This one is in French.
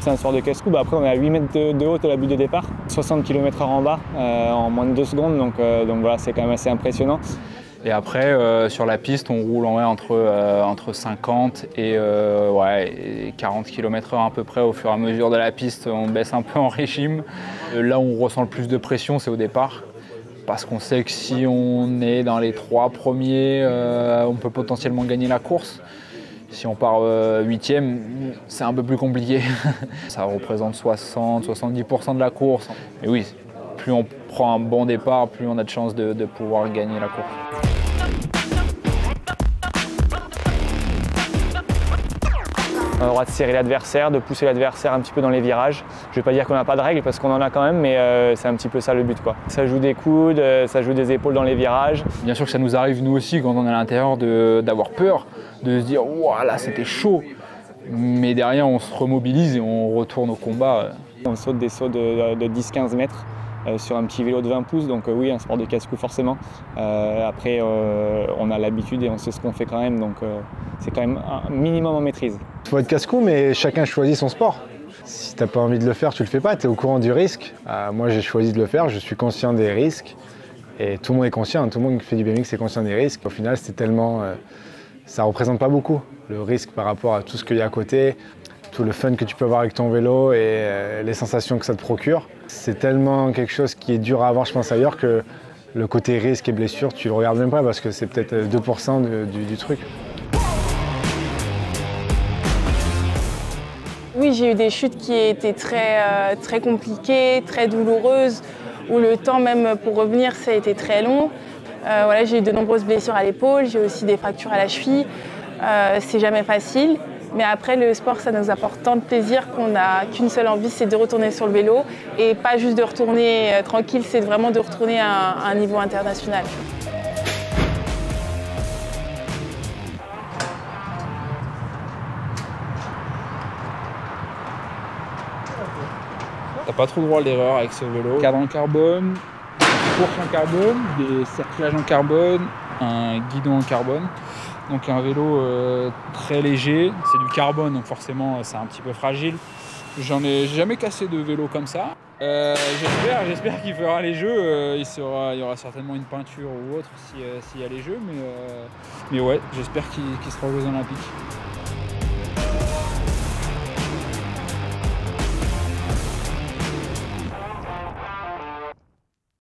C'est un sport de casse-cou. Après, on est à 8 mètres de haut à la butte de départ, 60 km/h en bas en moins de 2 secondes. Donc voilà, c'est quand même assez impressionnant. Et après, sur la piste, on roule entre 50 et 40 km/h à peu près. Au fur et à mesure de la piste, on baisse un peu en régime. Là où on ressent le plus de pression, c'est au départ. Parce qu'on sait que si on est dans les 3 premiers, on peut potentiellement gagner la course. Si on part 8e, c'est un peu plus compliqué. Ça représente 60-70% de la course. Et oui, plus on prend un bon départ, plus on a de chances de pouvoir gagner la course. On a le droit de serrer l'adversaire, de pousser l'adversaire un petit peu dans les virages. Je ne vais pas dire qu'on n'a pas de règles parce qu'on en a quand même, mais c'est un petit peu ça le but, quoi. Ça joue des coudes, ça joue des épaules dans les virages. Bien sûr que ça nous arrive nous aussi quand on est à l'intérieur d'avoir peur, de se dire « Ouah, là c'était chaud ». Mais derrière on se remobilise et on retourne au combat. On saute des sauts de 10-15 mètres sur un petit vélo de 20 pouces, donc oui, un sport de casse-cou forcément. Après, on a l'habitude et on sait ce qu'on fait quand même, donc c'est quand même un minimum en maîtrise. Il faut être casse-cou, mais chacun choisit son sport. Si tu n'as pas envie de le faire, tu le fais pas, tu es au courant du risque. Moi, j'ai choisi de le faire, je suis conscient des risques. Et tout le monde est conscient, tout le monde qui fait du BMX est conscient des risques. Au final, c'est tellement... ça ne représente pas beaucoup, le risque par rapport à tout ce qu'il y a à côté, tout le fun que tu peux avoir avec ton vélo et les sensations que ça te procure. C'est tellement quelque chose qui est dur à avoir, je pense, ailleurs, que le côté risque et blessure, tu le regardes même pas parce que c'est peut-être 2% du truc. Oui, j'ai eu des chutes qui étaient très compliquées, très douloureuses, où le temps même pour revenir, ça a été très long. Voilà, j'ai eu de nombreuses blessures à l'épaule, j'ai aussi des fractures à la cheville. C'est jamais facile, mais après le sport, ça nous apporte tant de plaisir qu'on n'a qu'une seule envie, c'est de retourner sur le vélo. Et pas juste de retourner tranquille, c'est vraiment de retourner à un niveau international. T'as pas trop le droit à l'erreur avec ce vélo. Cadre en carbone, course en carbone, des cerclages en carbone, un guidon en carbone. Donc un vélo très léger, c'est du carbone donc forcément c'est un petit peu fragile. J'en ai jamais cassé de vélo comme ça. J'espère qu'il fera les jeux. Il y aura certainement une peinture ou autre s'il y a les jeux, mais ouais, j'espère qu'il sera aux Jeux Olympiques.